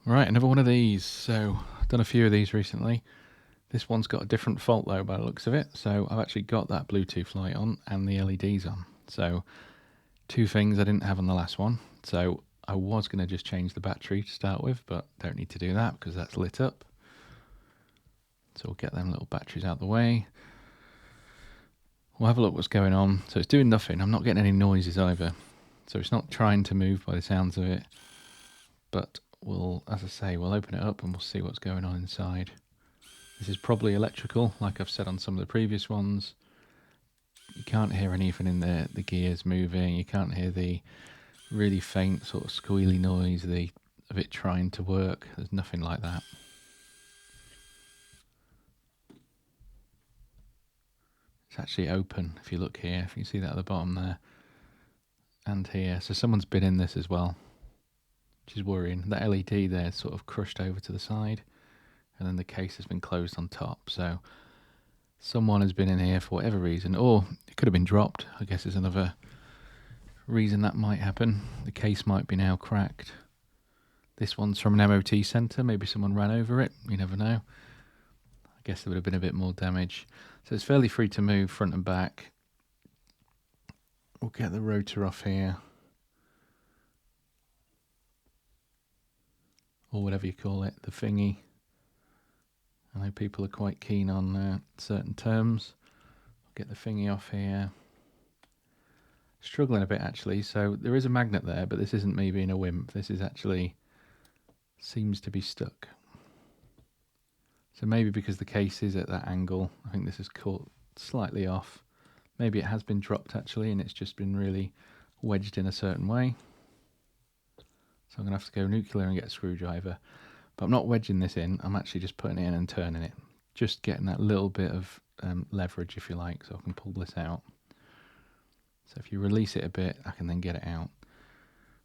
Right, another one of these. So I've done a few of these recently. This one's got a different fault though by the looks of it. So I've actually got that Bluetooth light on and the LEDs on. So two things I didn't have on the last one. So I was going to just change the battery to start with, but don't need to do that because that's lit up. So we'll get them little batteries out the way. We'll have a look what's going on. So it's doing nothing. I'm not getting any noises either. So it's not trying to move by the sounds of it. But we'll, as I say, we'll open it up and we'll see what's going on inside. This is probably electrical, like I've said on some of the previous ones. You can't hear anything in the gears moving. You can't hear the really faint sort of squealy noise of it trying to work. There's nothing like that. It's actually open if you look here. If you see that at the bottom there. And here. So someone's been in this as well, which is worrying. That LED there is sort of crushed over to the side. And then the case has been closed on top. So someone has been in here for whatever reason. Or it could have been dropped. I guess is another reason that might happen. The case might be now cracked. This one's from an MOT centre. Maybe someone ran over it. You never know. I guess there would have been a bit more damage. So it's fairly free to move front and back. We'll get the rotor off here. Or whatever you call it, the thingy. I know people are quite keen on certain terms. I'll get the thingy off here. Struggling a bit actually. So there is a magnet there, but this isn't me being a wimp. This is actually seems to be stuck. So maybe because the case is at that angle, I think this is caught slightly off. Maybe it has been dropped actually and it's just been really wedged in a certain way. So I'm going to have to go nuclear and get a screwdriver. But I'm not wedging this in, I'm actually just putting it in and turning it. Just getting that little bit of leverage if you like, so I can pull this out. So if you release it a bit, I can then get it out.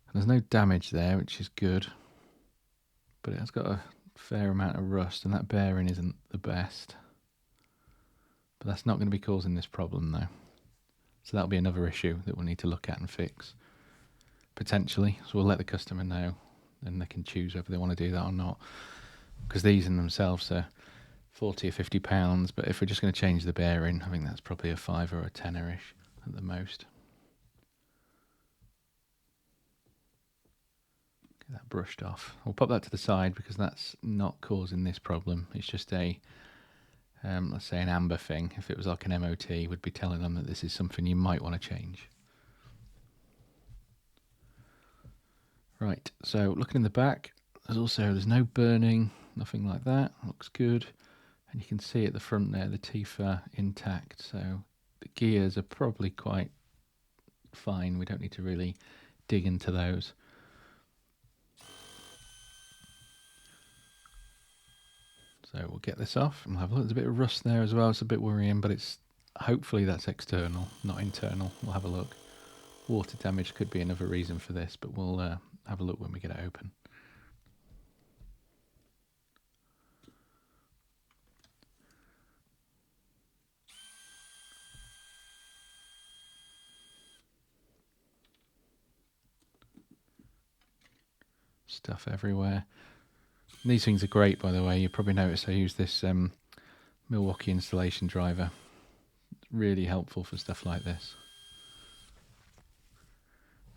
And there's no damage there, which is good. But it has got a fair amount of rust, and that bearing isn't the best. But that's not going to be causing this problem though. So that'll be another issue that we'll need to look at and fix. Potentially. So we'll let the customer know, and they can choose whether they want to do that or not. Because these in themselves are 40 or 50 pounds, but if we're just going to change the bearing, I think that's probably a 5 or a 10-ish at the most. Get that brushed off. We'll pop that to the side because that's not causing this problem. It's just a, let's say an amber thing. If it was like an MOT, would be telling them that this is something you might want to change. Right, so looking in the back, there's no burning, nothing like that. Looks good. And you can see at the front there, the teeth are intact. So the gears are probably quite fine. We don't need to really dig into those. So we'll get this off and we'll have a look. There's a bit of rust there as well. It's a bit worrying, but it's hopefully that's external, not internal. We'll have a look. Water damage could be another reason for this, but we'll have a look when we get it open. Stuff everywhere. And these things are great, by the way. You probably noticed I use this Milwaukee installation driver. It's really helpful for stuff like this.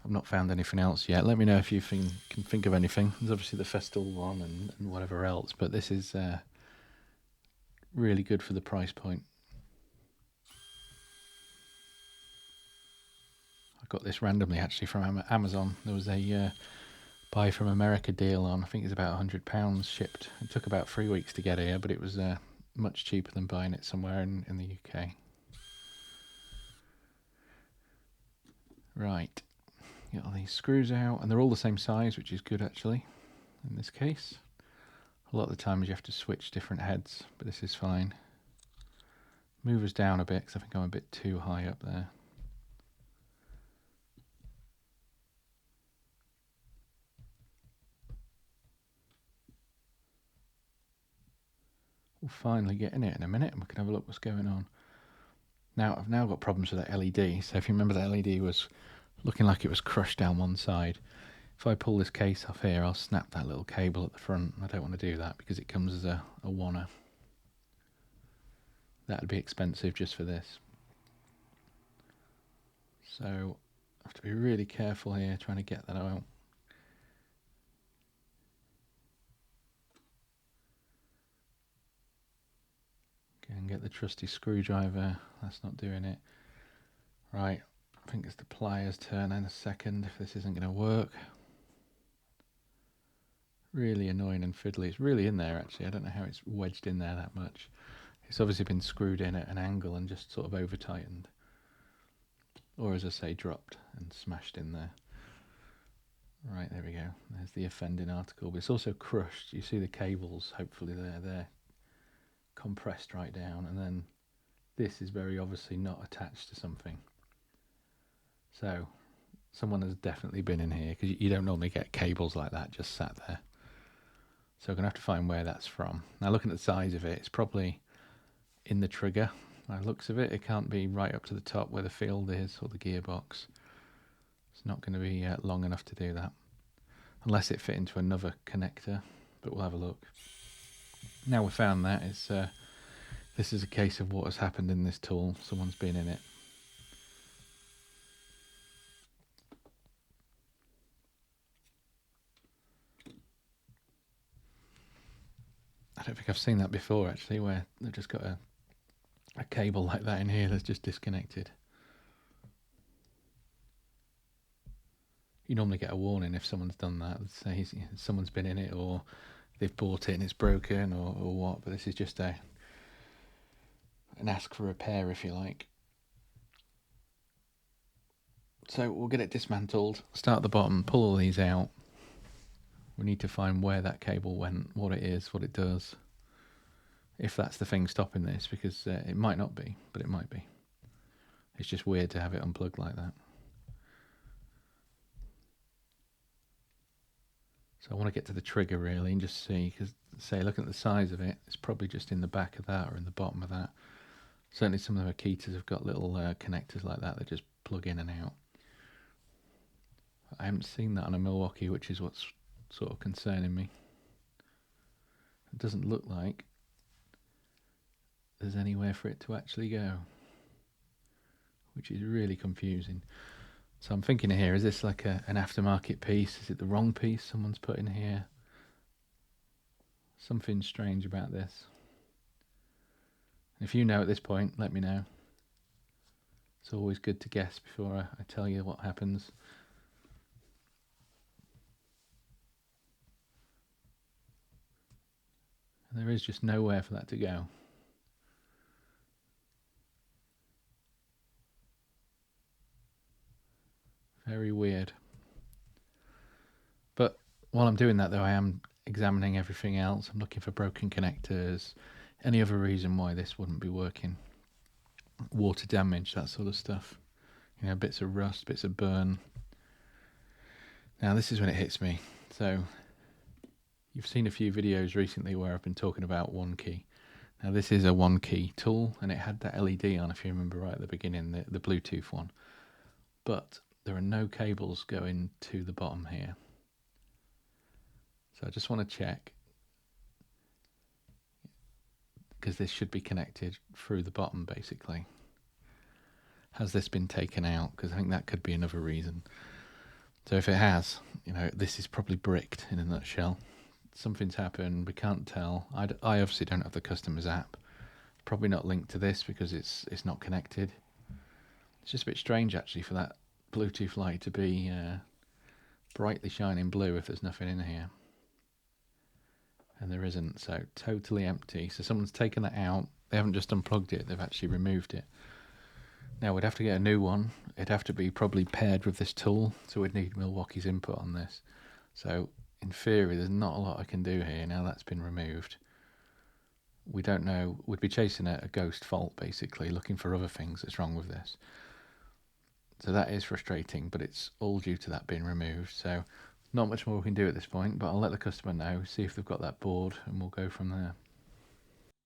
I've not found anything else yet. Let me know if you can think of anything. There's obviously the Festool one and whatever else, but this is really good for the price point. I got this randomly actually from Amazon. There was a buy from America deal on, I think it's about £100 shipped. It took about 3 weeks to get here, but it was much cheaper than buying it somewhere in the UK. Right, get all these screws out, and they're all the same size, which is good actually in this case. A lot of the times you have to switch different heads, but this is fine. Move us down a bit because I think I'm a bit too high up there. We'll finally get in it in a minute and we can have a look what's going on. Now, I've now got problems with that LED. So if you remember, that LED was looking like it was crushed down one side. If I pull this case off here, I'll snap that little cable at the front. I don't want to do that because it comes as a wanner. That'd be expensive just for this. So I have to be really careful here trying to get that out. Okay, and get the trusty screwdriver. That's not doing it. Right, I think it's the pliers turn in a second if this isn't going to work. Really annoying and fiddly. It's really in there actually. I don't know how it's wedged in there that much. It's obviously been screwed in at an angle and just sort of over tightened. Or as I say, dropped and smashed in there. Right, there we go. There's the offending article. But it's also crushed. You see the cables, hopefully they're compressed right down. And then this is very obviously not attached to something. So someone has definitely been in here because you don't normally get cables like that just sat there. So I'm going to have to find where that's from. Now looking at the size of it, it's probably in the trigger. By the looks of it, it can't be right up to the top where the field is or the gearbox. It's not going to be long enough to do that. Unless it fit into another connector, but we'll have a look. Now we've found that, this is a case of what has happened in this tool. Someone's been in it. I don't think I've seen that before actually, where they've just got a cable like that in here that's just disconnected. You normally get a warning if someone's done that. Let's say someone's been in it or they've bought it and it's broken or what, but this is just an ask for repair if you like. So we'll get it dismantled, start at the bottom, pull all these out. We need to find where that cable went, what it is, what it does. If that's the thing stopping this, because it might not be, but it might be. It's just weird to have it unplugged like that. So I want to get to the trigger really and just see, because say looking at the size of it, it's probably just in the back of that or in the bottom of that. Certainly some of the Akitas have got little connectors like that that just plug in and out. I haven't seen that on a Milwaukee, which is what's sort of concerning me. It doesn't look like there's anywhere for it to actually go, which is really confusing. So I'm thinking here, is this like an aftermarket piece? Is it the wrong piece someone's put in here? Something strange about this. If you know at this point, let me know. It's always good to guess before I tell you what happens. And there is just nowhere for that to go. Very weird. But while I'm doing that though, I am examining everything else. I'm looking for broken connectors, any other reason why this wouldn't be working. Water damage, that sort of stuff. You know, bits of rust, bits of burn. Now this is when it hits me. So you've seen a few videos recently where I've been talking about one key. Now this is a one key tool and it had that LED on, if you remember right at the beginning, the Bluetooth one. But there are no cables going to the bottom here. So I just want to check, because this should be connected through the bottom basically. Has this been taken out? Because I think that could be another reason. So if it has, you know, this is probably bricked in a nutshell. Something's happened, we can't tell. I obviously don't have the customer's app. Probably not linked to this because it's not connected. It's just a bit strange actually for that Bluetooth light to be brightly shining blue if there's nothing in here. And there isn't, so totally empty. So someone's taken that out. They haven't just unplugged it, they've actually removed it. Now we'd have to get a new one. It'd have to be probably paired with this tool, so we'd need Milwaukee's input on this. So in theory, there's not a lot I can do here now that's been removed. We don't know. We'd be chasing a ghost fault, basically, looking for other things that's wrong with this. So that is frustrating, but it's all due to that being removed. So not much more we can do at this point, but I'll let the customer know, see if they've got that board, and we'll go from there.